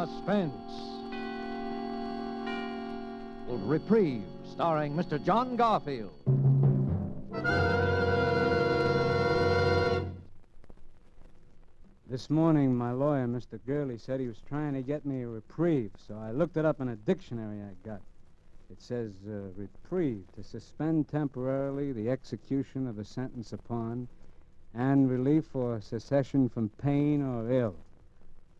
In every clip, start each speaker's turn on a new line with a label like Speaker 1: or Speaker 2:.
Speaker 1: Suspense. Reprieve, starring Mr. John Garfield.
Speaker 2: This morning, my lawyer, Mr. Gurley, said he was trying to get me a reprieve, so I looked it up in a dictionary I got. It says, reprieve, to suspend temporarily the execution of a sentence upon, and relief or cessation from pain or ill.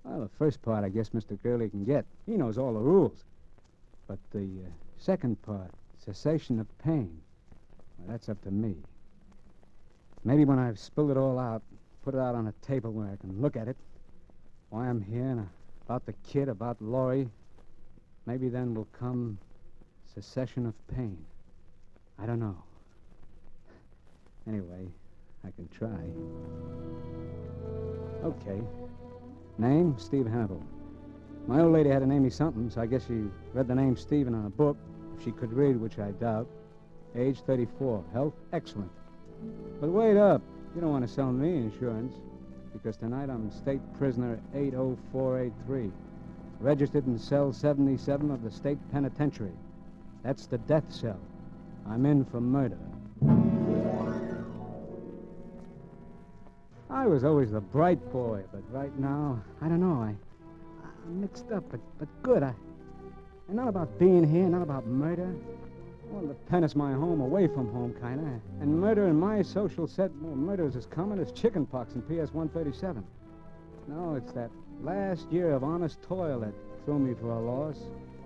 Speaker 2: Well, the first part, I guess Mr. Gurley can get. He knows all the rules. But the second part, cessation of pain, well, that's up to me. Maybe when I've spilled it all out, put it out on a table where I can look at it, why I'm here, and about the kid, about Laurie, maybe then will come cessation of pain. I don't know. Anyway, I can try. Okay. Name, Steve Hannibal. My old lady had to name me something, so I guess she read the name Stephen on a book, if she could read, which I doubt. Age 34. Health, excellent. But wait up. You don't want to sell me insurance, because tonight I'm state prisoner 80483, registered in cell 77 of the state penitentiary. That's the death cell. I'm in for murder. I was always the bright boy, but right now, I don't know. I'm mixed up, but good. And not about being here, not about murder. Well, the pen is my home, away from home, kind of. And murder in my social set, well, murder is as common as chicken pox in PS 137. No, it's that last year of honest toil that threw me for a loss.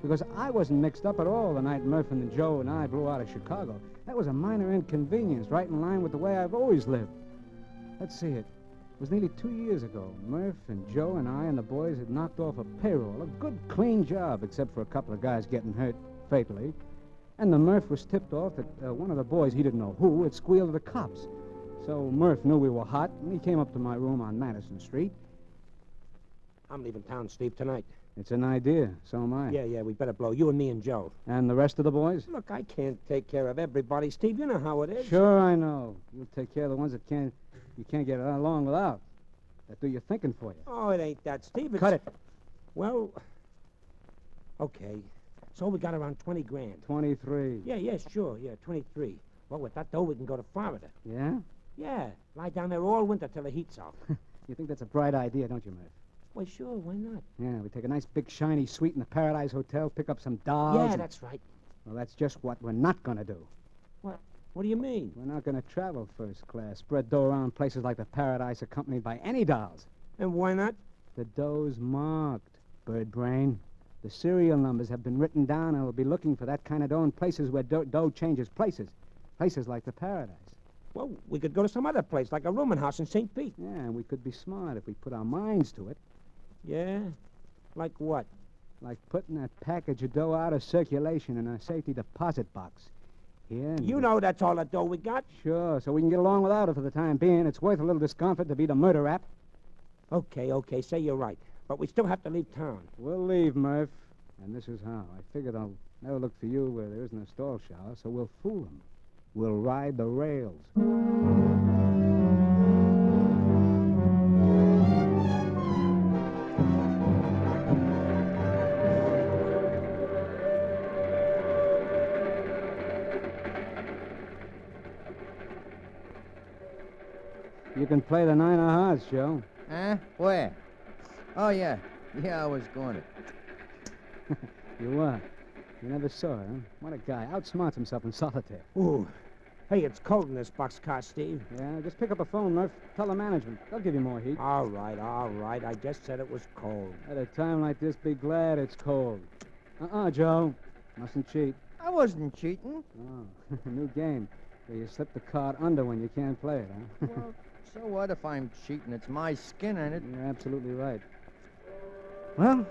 Speaker 2: Because I wasn't mixed up at all the night Murph and Joe and I blew out of Chicago. That was a minor inconvenience, right in line with the way I've always lived. Let's see it. It was nearly 2 years ago. Murph and Joe and I and the boys had knocked off a payroll. A good, clean job, except for a couple of guys getting hurt fatally. And the Murph was tipped off that one of the boys, he didn't know who, had squealed to the cops. So Murph knew we were hot, and he came up to my room on Madison Street.
Speaker 3: I'm leaving town, Steve, tonight.
Speaker 2: It's an idea. So am I.
Speaker 3: Yeah, we better blow. You and me and Joe.
Speaker 2: And the rest of the boys?
Speaker 3: Look, I can't take care of everybody, Steve. You know how it is.
Speaker 2: Sure, I know. You'll take care of the ones that you can't get along without. That do your thinking for you.
Speaker 3: Oh, it ain't that, Steve.
Speaker 2: Cut it.
Speaker 3: Well, okay. So we got around 20 grand.
Speaker 2: 23.
Speaker 3: Yeah, sure. 23. Well, with that dough, we can go to Florida.
Speaker 2: Yeah?
Speaker 3: Yeah. Lie down there all winter till the heat's off.
Speaker 2: You think that's a bright idea, don't you, Murph?
Speaker 3: Well, sure. Why not?
Speaker 2: Yeah, we take a nice big shiny suite in the Paradise Hotel, pick up some dolls.
Speaker 3: Yeah, that's right.
Speaker 2: Well, that's just what we're not going to do.
Speaker 3: What do you mean?
Speaker 2: We're not going to travel first class, spread dough around places like the Paradise accompanied by any dolls.
Speaker 3: And why not?
Speaker 2: The dough's marked, bird brain. The serial numbers have been written down, and we'll be looking for that kind of dough in places where dough changes places. Places like the Paradise.
Speaker 3: Well, we could go to some other place, like a rooming house in St. Pete.
Speaker 2: Yeah, and we could be smart if we put our minds to it.
Speaker 3: Yeah? Like what?
Speaker 2: Like putting that package of dough out of circulation in a safety deposit box. Here.
Speaker 3: You know that's all the dough we got.
Speaker 2: Sure, so we can get along without it for the time being. It's worth a little discomfort to beat a murder rap.
Speaker 3: Okay, say you're right. But we still have to leave town.
Speaker 2: We'll leave, Murph. And this is how. I figured I'll never look for you where there isn't a stall shower, so we'll fool them. We'll ride the rails. You can play the nine of hearts, Joe.
Speaker 4: Huh? Where? Oh, yeah. Yeah, I was going to.
Speaker 2: You were. You never saw it, huh? What a guy. Outsmarts himself in solitaire.
Speaker 3: Ooh. Hey, it's cold in this boxcar, Steve.
Speaker 2: Yeah, just pick up a phone, Murph. Tell the management. They'll give you more heat.
Speaker 3: All right. I just said it was cold.
Speaker 2: At a time like this, be glad it's cold. Joe. Mustn't cheat.
Speaker 4: I wasn't cheating.
Speaker 2: Oh, new game. Where you slip the card under when you can't play it, huh?
Speaker 4: Well, so what if I'm cheating? It's my skin, ain't it?
Speaker 2: You're absolutely right. Well,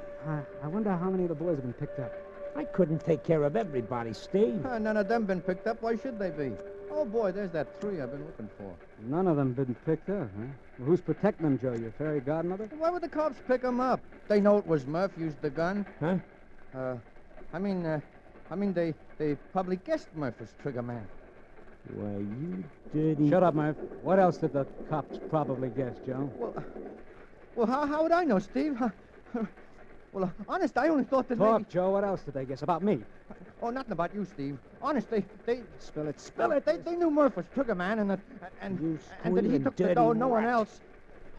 Speaker 2: I wonder how many of the boys have been picked up.
Speaker 3: I couldn't take care of everybody, Steve.
Speaker 4: None of them been picked up. Why should they be? Oh, boy, there's that 3 I've been looking for.
Speaker 2: None of them been picked up, huh? Well, who's protecting them, Joe? Your fairy godmother?
Speaker 4: Why would the cops pick them up? They know it was Murph used the gun.
Speaker 3: Huh?
Speaker 4: I mean, they probably guessed Murph was trigger man.
Speaker 3: Why, you dirty...
Speaker 2: Shut up, Murph. What else did the cops probably guess, Joe?
Speaker 4: Well, how would I know, Steve? Well, honest, I only thought that
Speaker 2: Talk,
Speaker 4: maybe...
Speaker 2: Joe. What else did they guess? About me?
Speaker 4: Oh, nothing about you, Steve. Honest, they
Speaker 2: Spill it, spill it.
Speaker 4: they knew Murph was trigger man and that
Speaker 3: You
Speaker 4: and that he
Speaker 3: squealing
Speaker 4: took the
Speaker 3: dirty
Speaker 4: dough, no one
Speaker 3: rat.
Speaker 4: else.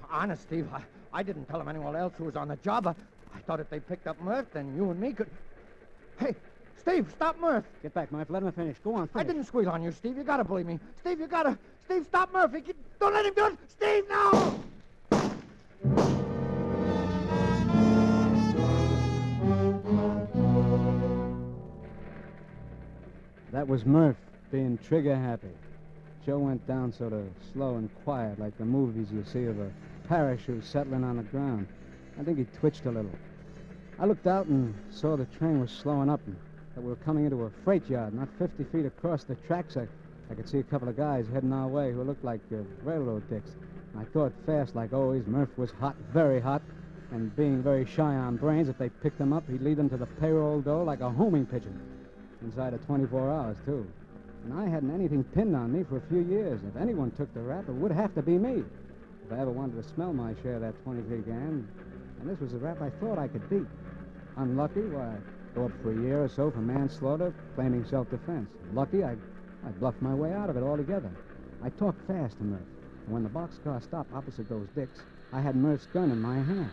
Speaker 4: Honest, Steve, I didn't tell him anyone else who was on the job. I thought if they picked up Murph, then you and me could... Hey, Steve, stop Murph.
Speaker 2: Get back, Murph. Let him finish. Go on,
Speaker 4: I
Speaker 2: finish.
Speaker 4: didn't squeal on you, Steve. You gotta believe me. Steve, you gotta... Steve, stop Murphy. Don't let him do it. Steve, no!
Speaker 2: That was Murph being trigger happy. Joe went down sort of slow and quiet, like the movies you see of a parachute settling on the ground. I think he twitched a little. I looked out and saw the train was slowing up and that we were coming into a freight yard, not 50 feet across the tracks. I could see a couple of guys heading our way who looked like railroad dicks. I thought fast, like always. Murph was hot, very hot, and being very shy on brains, if they picked him up, he'd lead them to the payroll door like a homing pigeon. Inside of 24 hours, too. And I hadn't anything pinned on me for a few years. If anyone took the rap, it would have to be me. If I ever wanted to smell my share of that 23 grand. And this was the rap I thought I could beat. Unlucky, why, I'd go up for a year or so for manslaughter, claiming self-defense. Lucky, I bluffed my way out of it altogether. I talked fast to Murph. And when the boxcar stopped opposite those dicks, I had Murph's gun in my hand.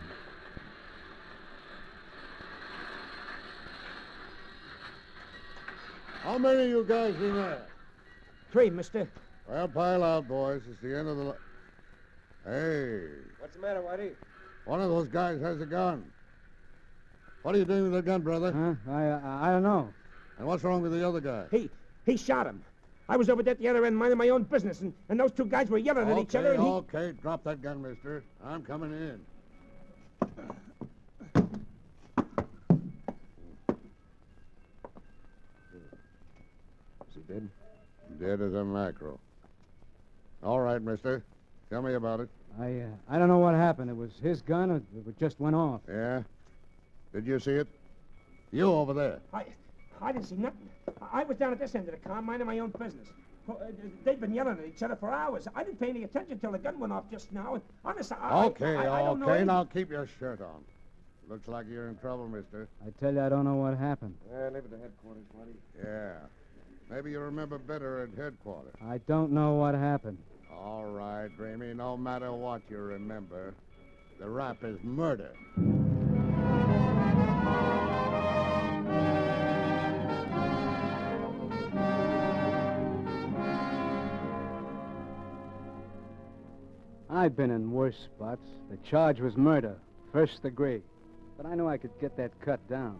Speaker 5: How many of you guys in there?
Speaker 3: 3, mister.
Speaker 5: Well, pile out, boys. It's the end of the... Hey,
Speaker 4: What's the matter, Whitey?
Speaker 5: one of those guys has a gun. What are you doing with the gun, brother?
Speaker 2: Huh? I don't know.
Speaker 5: And what's wrong with the other guy?
Speaker 3: He shot him. I was over there at the other end minding my own business, and those 2 guys were yelling at each other, and he...
Speaker 5: Okay, drop that gun, mister. I'm coming in.
Speaker 2: Is he dead?
Speaker 5: Dead as a mackerel. All right, mister. Tell me about it.
Speaker 2: I don't know what happened. It was his gun, or it just went off.
Speaker 5: Yeah? Did you see it? You over there.
Speaker 3: I didn't see nothing. I was down at this end of the car minding my own business. They've been yelling at each other for hours. I didn't pay any attention till the gun went off just now. Honest, I don't know
Speaker 5: Okay,
Speaker 3: any-
Speaker 5: now keep your shirt on. Looks like you're in trouble, mister.
Speaker 2: I tell you, I don't know what happened.
Speaker 5: Leave it to headquarters, buddy. Yeah. Maybe you remember better at headquarters.
Speaker 2: I don't know what happened.
Speaker 5: All right, Dreamy. No matter what you remember, the rap is murder.
Speaker 2: I'd been in worse spots. The charge was murder, first degree. But I knew I could get that cut down.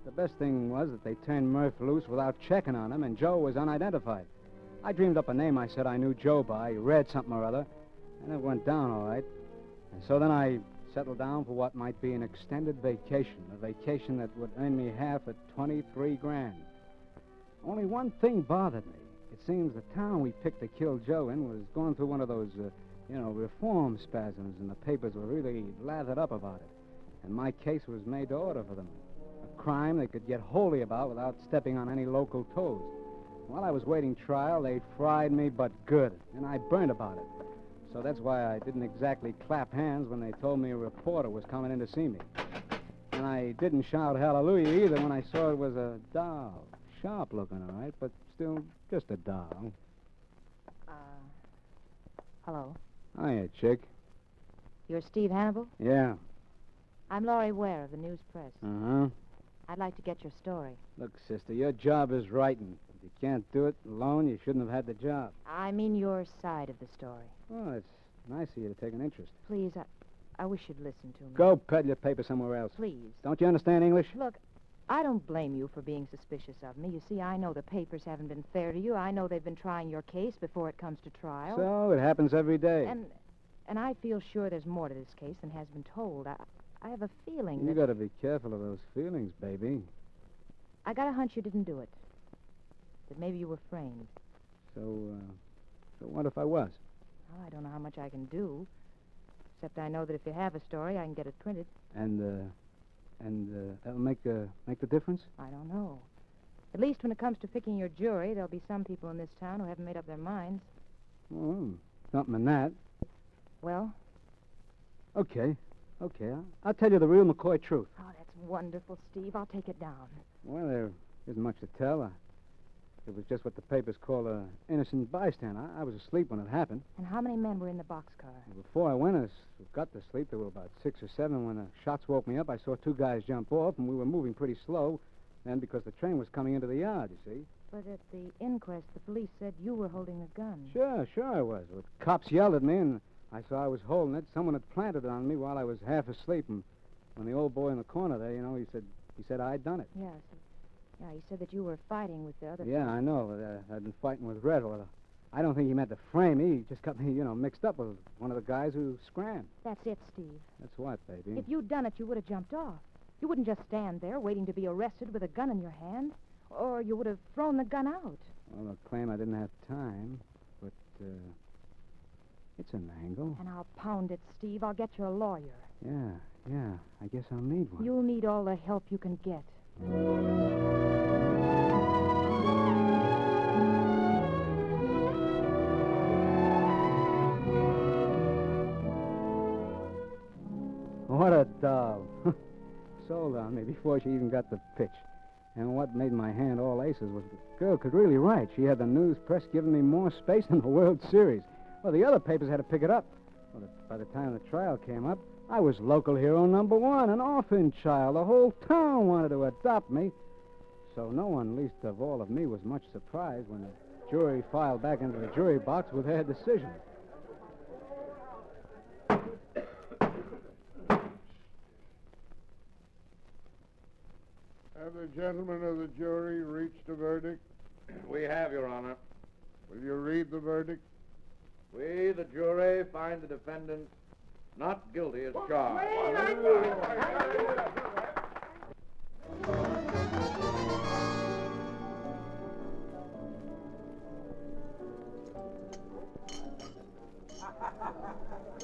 Speaker 2: The best thing was that they turned Murph loose without checking on him, and Joe was unidentified. I dreamed up a name I said I knew Joe by, read something or other, and it went down all right. And so then I settled down for what might be an extended vacation, a vacation that would earn me half at 23 grand. Only one thing bothered me. It seems the town we picked to kill Joe in was going through one of those, reform spasms, and the papers were really lathered up about it. And my case was made to order for them. A crime they could get wholly about without stepping on any local toes. While I was waiting trial, they fried me but good, and I burned about it. So that's why I didn't exactly clap hands when they told me a reporter was coming in to see me. And I didn't shout hallelujah either when I saw it was a doll. Sharp looking, all right, but still just a doll.
Speaker 6: Hello.
Speaker 2: Hiya, chick.
Speaker 6: You're Steve Hannibal?
Speaker 2: Yeah.
Speaker 6: I'm Laurie Ware of the News Press.
Speaker 2: Uh-huh.
Speaker 6: I'd like to get your story.
Speaker 2: Look, sister, your job is writing. If you can't do it alone, you shouldn't have had the job.
Speaker 6: I mean your side of the story.
Speaker 2: Oh, it's nice of you to take an interest.
Speaker 6: Please, I wish you'd listen to me.
Speaker 2: Go peddle your paper somewhere else.
Speaker 6: Please.
Speaker 2: Don't you understand English?
Speaker 6: Look, I don't blame you for being suspicious of me. You see, I know the papers haven't been fair to you. I know they've been trying your case before it comes to trial.
Speaker 2: So, it happens every day.
Speaker 6: And I feel sure there's more to this case than has been told. I have a feeling
Speaker 2: You
Speaker 6: that...
Speaker 2: gotta be careful of those feelings, baby.
Speaker 6: I got a hunch you didn't do it. That maybe you were framed.
Speaker 2: So what if I was?
Speaker 6: Well, I don't know how much I can do. Except I know that if you have a story, I can get it printed.
Speaker 2: And that'll make the difference?
Speaker 6: I don't know. At least when it comes to picking your jury, there'll be some people in this town who haven't made up their minds.
Speaker 2: Oh, something in that.
Speaker 6: Well?
Speaker 2: Okay. I'll tell you the real McCoy truth.
Speaker 6: Oh, that's wonderful, Steve. I'll take it down.
Speaker 2: Well, there isn't much to tell. It was just what the papers call an innocent bystander. I was asleep when it happened.
Speaker 6: And how many men were in the boxcar?
Speaker 2: Before I got to sleep, there were about 6 or 7. When the shots woke me up, I saw 2 guys jump off, and we were moving pretty slow. And because the train was coming into the yard, you see.
Speaker 6: But at the inquest, the police said you were holding the gun.
Speaker 2: Sure I was. The cops yelled at me, and I saw I was holding it. Someone had planted it on me while I was half asleep. And when the old boy in the corner there, he said I'd done it.
Speaker 6: Yes. Yeah, he said that you were fighting with the other...
Speaker 2: Yeah, I know. I'd been fighting with Red. Well, I don't think he meant to frame me. He just got me, mixed up with one of the guys who scrammed.
Speaker 6: That's it, Steve.
Speaker 2: That's what, baby?
Speaker 6: If you'd done it, you would have jumped off. You wouldn't just stand there waiting to be arrested with a gun in your hand. Or you would have thrown the gun out.
Speaker 2: Well, they'll claim I didn't have time, but, it's an angle.
Speaker 6: And I'll pound it, Steve. I'll get you a lawyer.
Speaker 2: Yeah, I guess I'll need one.
Speaker 6: You'll need all the help you can get.
Speaker 2: What a doll. Sold on me before she even got the pitch. And what made my hand all aces was the girl could really write. She had the news press giving me more space than the World Series. Well, the other papers had to pick it up. Well, by the time the trial came up, I was local hero #1, an orphan child. The whole town wanted to adopt me. So no one, least of all of me, was much surprised when the jury filed back into the jury box with their decision.
Speaker 5: Have the gentlemen of the jury reached a verdict?
Speaker 1: We have, Your Honor.
Speaker 5: Will you read the verdict?
Speaker 1: We, the jury, find the defendant not guilty as charged.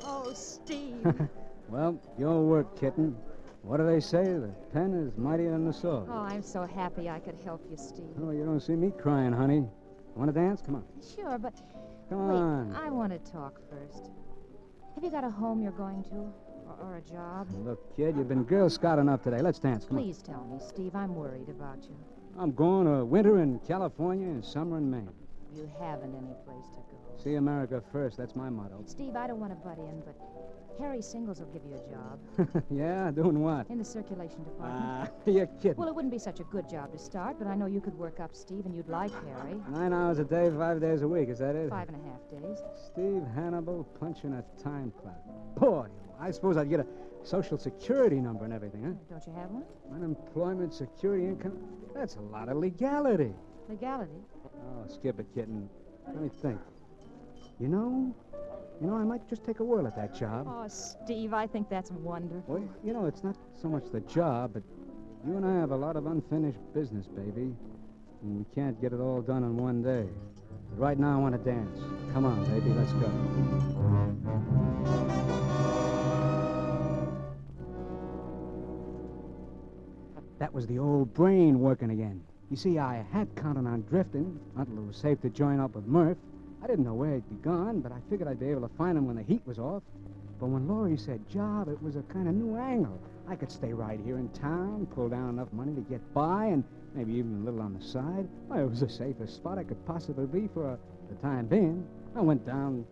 Speaker 6: Oh, Steve.
Speaker 2: Well, your work, kitten. What do they say? The pen is mightier than the sword.
Speaker 6: Oh, I'm so happy I could help you, Steve.
Speaker 2: Oh, you don't see me crying, honey. Want to dance? Come on.
Speaker 6: Sure, but...
Speaker 2: Come on.
Speaker 6: Wait, I want to talk first. Have you got a home you're going to? Or a job?
Speaker 2: Look, kid, you've been Girl Scout enough today. Let's dance. Come
Speaker 6: Please tell me, Steve. I'm worried about you.
Speaker 2: on. I'm going to winter in California and summer in Maine.
Speaker 6: You haven't any place to go.
Speaker 2: See America first. That's my motto.
Speaker 6: Steve, I don't want to butt in, but Harry Singles will give you a job.
Speaker 2: Yeah? Doing what?
Speaker 6: In the circulation department.
Speaker 2: You're kidding.
Speaker 6: Well, it wouldn't be such a good job to start, but I know you could work up, Steve, and you'd like Harry.
Speaker 2: 9 hours a day, 5 days a week. Is that it?
Speaker 6: 5.5 days.
Speaker 2: Steve Hannibal punching a time clock. Boy, I suppose I'd get a Social Security number and everything, huh?
Speaker 6: Don't you have one?
Speaker 2: Unemployment, security, income. That's a lot of legality.
Speaker 6: Legality?
Speaker 2: Oh, skip it, kitten. Let me think. You know, I might just take a whirl at that job.
Speaker 6: Oh, Steve, I think that's wonderful.
Speaker 2: Well, it's not so much the job, but you and I have a lot of unfinished business, baby. And we can't get it all done in one day. But right now, I want to dance. Come on, baby, let's go. That was the old brain working again. You see, I had counted on drifting until it was safe to join up with Murph. I didn't know where he'd be gone, but I figured I'd be able to find him when the heat was off. But when Laurie said job, it was a kind of new angle. I could stay right here in town, pull down enough money to get by, and maybe even a little on the side. Well, it was the safest spot I could possibly be for the time being. I went down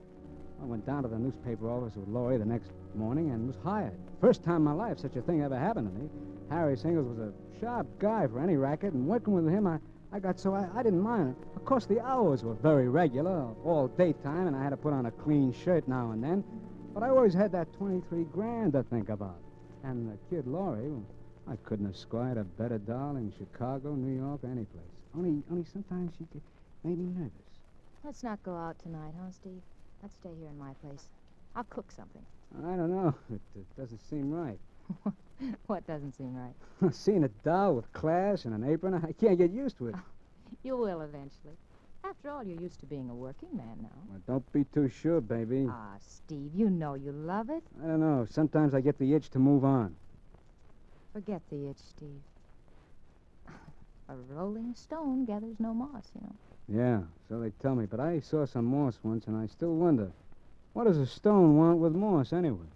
Speaker 2: to the newspaper office with Laurie the next morning and was hired. First time in my life such a thing ever happened to me. Harry Singles was a sharp guy for any racket, and working with him, I got so I didn't mind it. Of course, the hours were very regular, all daytime, and I had to put on a clean shirt now and then. But I always had that 23 grand to think about. And the kid Laurie, well, I couldn't have squired a better doll in Chicago, New York, or any place. Only sometimes she made me nervous.
Speaker 6: Let's not go out tonight, huh, Steve? Let's stay here in my place. I'll cook something.
Speaker 2: I don't know. It doesn't seem right.
Speaker 6: What doesn't seem right?
Speaker 2: Seeing a doll with class and an apron, I can't get used to it.
Speaker 6: You will eventually. After all, you're used to being a working man now.
Speaker 2: Well, don't be too sure, baby.
Speaker 6: Ah, Steve, you know you love it.
Speaker 2: I don't know. Sometimes I get the itch to move on.
Speaker 6: Forget the itch, Steve. A rolling stone gathers no moss, you know.
Speaker 2: Yeah, so they tell me. But I saw some moss once, and I still wonder, what does a stone want with moss anyway?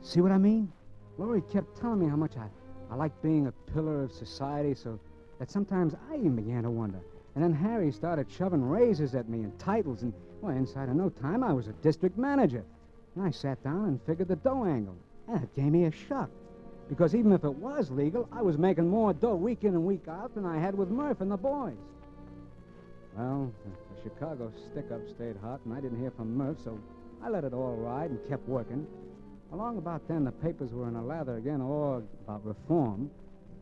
Speaker 2: See what I mean? Laurie kept telling me how much I liked being a pillar of society, so that sometimes I even began to wonder. And then Harry started shoving raises at me and titles, and, well, inside of no time, I was a district manager. And I sat down and figured the dough angle. And it gave me a shock. Because even if it was legal, I was making more dough week in and week out than I had with Murph and the boys. Well, the Chicago stick-up stayed hot, and I didn't hear from Murph, so I let it all ride and kept working. Along about then, the papers were in a lather again, all about reform.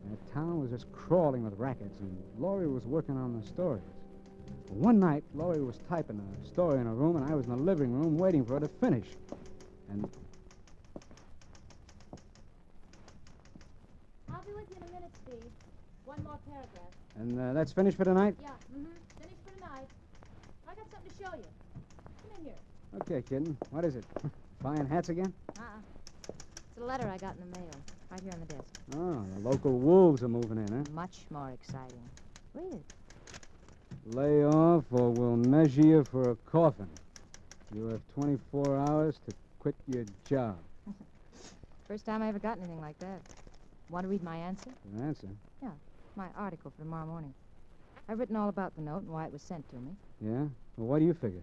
Speaker 2: And the town was just crawling with rackets, and Laurie was working on the stories. One night, Laurie was typing a story in her room, and I was in the living room waiting for her to finish. And...
Speaker 7: I'll be with you in a minute, Steve. One more paragraph.
Speaker 2: And that's finished for tonight?
Speaker 7: Yeah, finished for tonight. I got something to show you. Come in here.
Speaker 2: Okay, kitten. What is it? Buying hats again?
Speaker 6: It's a letter I got in the mail, right here on the desk.
Speaker 2: Oh, the local wolves are moving in, huh?
Speaker 6: Much more exciting. Read it.
Speaker 2: Lay off or we'll measure you for a coffin. You have 24 hours to quit your job.
Speaker 6: First time I ever got anything like that. Want to read my answer?
Speaker 2: Your answer?
Speaker 6: Yeah, my article for tomorrow morning. I've written all about the note and why it was sent to me.
Speaker 2: Yeah? Well, what do you figure?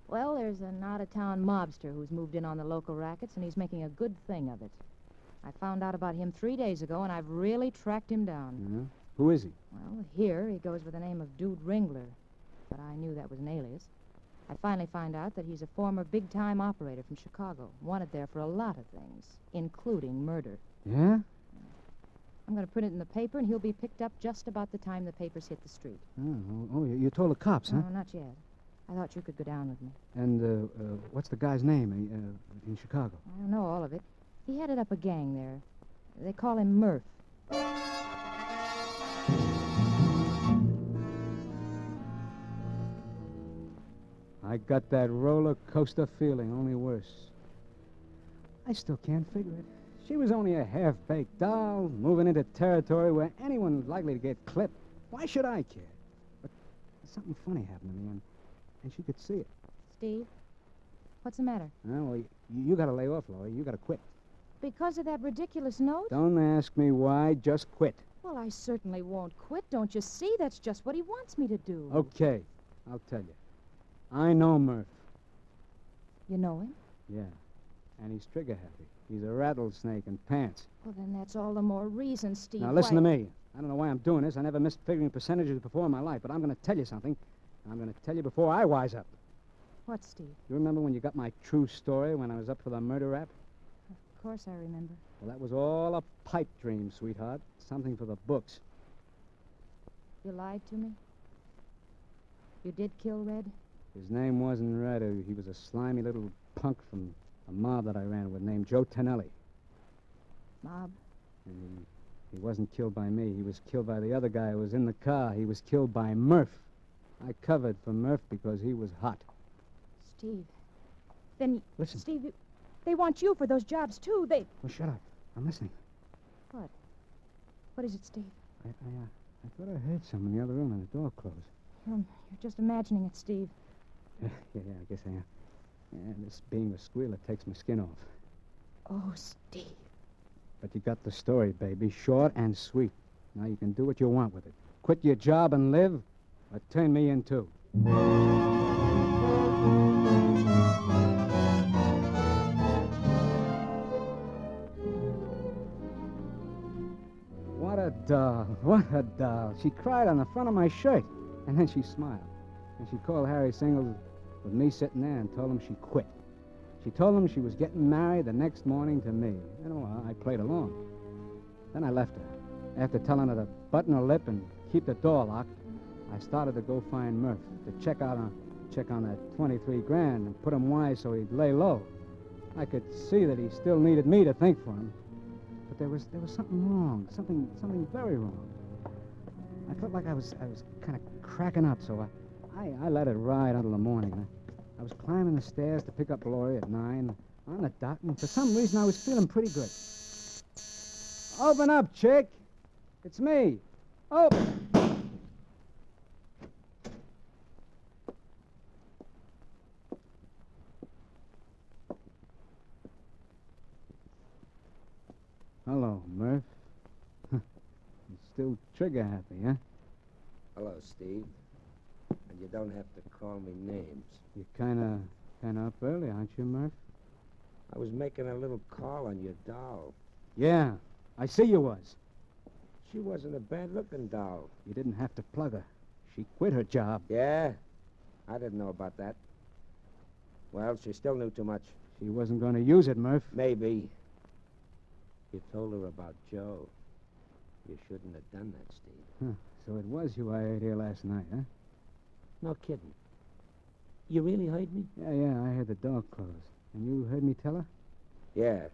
Speaker 6: Well, there's an out-of-town mobster who's moved in on the local rackets, and he's making a good thing of it. I found out about him 3 days ago, and I've really tracked him down.
Speaker 2: Yeah? Who is he?
Speaker 6: Well, here he goes with the name of Dude Ringler, but I knew that was an alias. I finally find out that he's a former big-time operator from Chicago, wanted there for a lot of things, including murder.
Speaker 2: Yeah?
Speaker 6: I'm going to print it in the paper, and he'll be picked up just about the time the papers hit the street.
Speaker 2: Oh, you told the cops, huh?
Speaker 6: No, not yet. I thought you could go down with me.
Speaker 2: And what's the guy's name in Chicago?
Speaker 6: I don't know all of it. He headed up a gang there. They call him Murph.
Speaker 2: I got that roller coaster feeling, only worse. I still can't figure it. She was only a half-baked doll, moving into territory where anyone was likely to get clipped. Why should I care? But something funny happened to me, and she could see it.
Speaker 6: Steve, what's the matter?
Speaker 2: Well, you got to lay off, Laurie. You got to quit.
Speaker 6: Because of that ridiculous note?
Speaker 2: Don't ask me why. Just quit.
Speaker 6: Well, I certainly won't quit. Don't you see? That's just what he wants me to do.
Speaker 2: Okay, I'll tell you. I know Murph.
Speaker 6: You know him?
Speaker 2: Yeah, and he's trigger-happy. He's a rattlesnake in pants.
Speaker 6: Well, then that's all the more reason, Steve.
Speaker 2: Now, listen to me. I don't know why I'm doing this. I never missed figuring percentages before in my life, but I'm going to tell you something. I'm going to tell you before I wise up.
Speaker 6: What, Steve?
Speaker 2: You remember when you got my true story when I was up for the murder rap?
Speaker 6: Of course I remember.
Speaker 2: Well, that was all a pipe dream, sweetheart. Something for the books.
Speaker 6: You lied to me? You did kill Red?
Speaker 2: His name wasn't Red. He was a slimy little punk from a mob that I ran with named Joe Tonelli.
Speaker 6: Mob?
Speaker 2: And he wasn't killed by me. He was killed by the other guy who was in the car. He was killed by Murph. I covered for Murph because he was hot.
Speaker 6: Steve. Then...
Speaker 2: Listen.
Speaker 6: Steve, they want you for those jobs, too. They...
Speaker 2: Well, shut up. I'm listening.
Speaker 6: What? What is it, Steve?
Speaker 2: I thought I heard someone in the other room and the door closed.
Speaker 6: You're just imagining it, Steve.
Speaker 2: Yeah, I guess I am. Yeah, this being a squealer takes my skin off.
Speaker 6: Oh, Steve.
Speaker 2: But you got the story, baby. Short and sweet. Now you can do what you want with it. Quit your job and live, or turn me in, too. What a doll. What a doll. She cried on the front of my shirt, and then she smiled. And she called Harry Singles with me sitting there and told him she quit. She told him she was getting married the next morning to me. And well, I played along. Then I left her. After telling her to button her lip and keep the door locked, I started to go find Murph to check on that 23 grand and put him wise so he'd lay low. I could see that he still needed me to think for him. But there was something wrong, something very wrong. I felt like I was kind of cracking up, so I let it ride until the morning. I was climbing the stairs to pick up Laurie at 9 on the dot, and for some reason I was feeling pretty good. Open up, chick. It's me. Open. Hello, Murph. You're still trigger happy, huh?
Speaker 3: Hello, Steve. And you don't have to call me names.
Speaker 2: You're kinda up early, aren't you, Murph?
Speaker 3: I was making a little call on your doll.
Speaker 2: Yeah, I see you was.
Speaker 3: She wasn't a bad-looking doll.
Speaker 2: You didn't have to plug her. She quit her job.
Speaker 3: Yeah? I didn't know about that. Well, she still knew too much.
Speaker 2: She wasn't going to use it, Murph.
Speaker 3: Maybe. You told her about Joe. You shouldn't have done that, Steve.
Speaker 2: Huh. So it was you I heard here last night, huh?
Speaker 3: No kidding. You really heard me?
Speaker 2: Yeah, I heard the door close. And you heard me tell her?
Speaker 3: Yeah.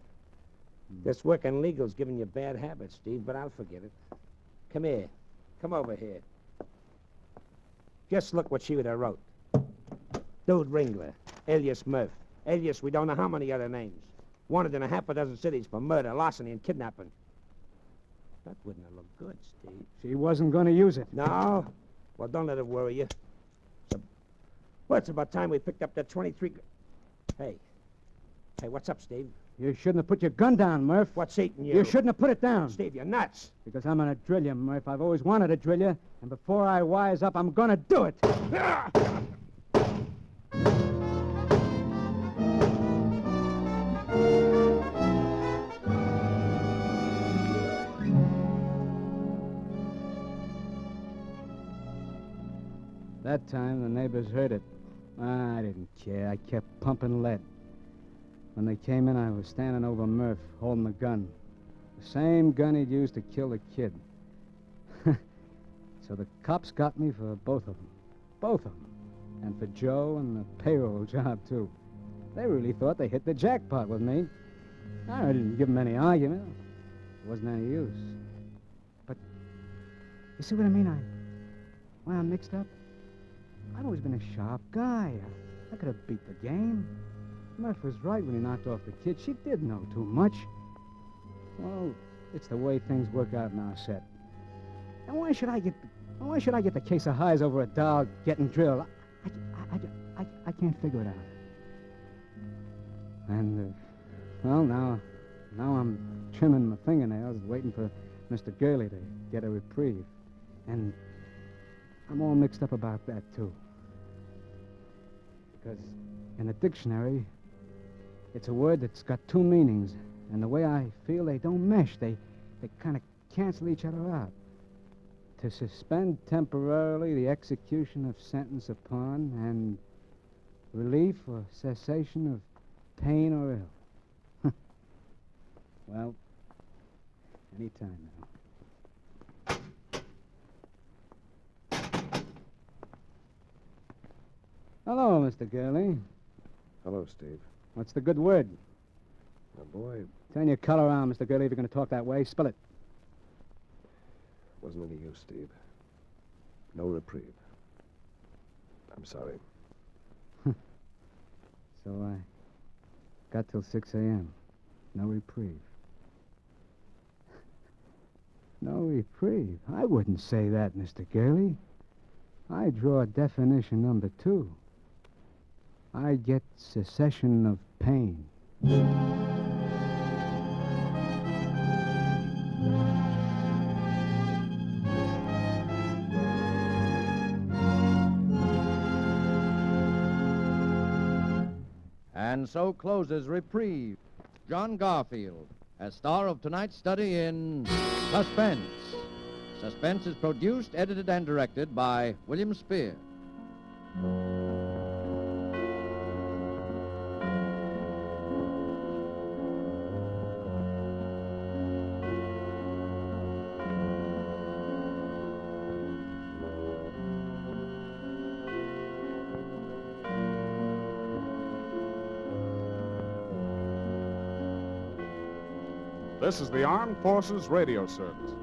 Speaker 3: This working legal's giving you bad habits, Steve, but I'll forget it. Come here. Come over here. Just look what she would have wrote. Dude Ringler, alias Murph, alias we don't know how many other names. Wanted in a half a dozen cities for murder, larceny, and kidnapping. That wouldn't have looked good, Steve.
Speaker 2: She wasn't going to use it.
Speaker 3: No? Well, don't let it worry you. Well, it's about time we picked up that 23... Hey, what's up, Steve?
Speaker 2: You shouldn't have put your gun down, Murph.
Speaker 3: What's eating you?
Speaker 2: You shouldn't have put it down.
Speaker 3: Steve, you're nuts.
Speaker 2: Because I'm going to drill you, Murph. I've always wanted to drill you. And before I wise up, I'm going to do it. That time, the neighbors heard it. I didn't care. I kept pumping lead. When they came in, I was standing over Murph, holding the gun. The same gun he'd used to kill the kid. So the cops got me for both of them. Both of them. And for Joe and the payroll job, too. They really thought they hit the jackpot with me. I didn't give them any argument. It wasn't any use. But, you see what I mean? When I'm mixed up, I've always been a sharp guy. I could have beat the game. Murph was right when he knocked off the kid. She did know too much. Well, it's the way things work out in our set. And why should I get the case of highs over a doll getting drilled? I can't figure it out. And, well, now I'm trimming my fingernails, waiting for Mr. Gurley to get a reprieve. And I'm all mixed up about that, too. Because in the dictionary, it's a word that's got two meanings. And the way I feel, they don't mesh. They kind of cancel each other out. To suspend temporarily the execution of sentence upon, and relief or cessation of pain or ill. Well, any time now. Hello, Mr. Gurley.
Speaker 8: Hello, Steve.
Speaker 2: What's the good word?
Speaker 8: Oh, boy,
Speaker 2: Turn your collar around, Mr. Gurley, if you're going to talk that way. Spill it.
Speaker 8: wasn't any use, Steve. No reprieve. I'm sorry.
Speaker 2: So I got till 6 a.m. No reprieve. No reprieve? I wouldn't say that, Mr. Gurley. I draw definition number 2. I get cessation of pain.
Speaker 4: And so closes Reprieve. John Garfield, as star of tonight's study in Suspense. Suspense is produced, edited, and directed by William Spear.
Speaker 9: This is the Armed Forces Radio Service.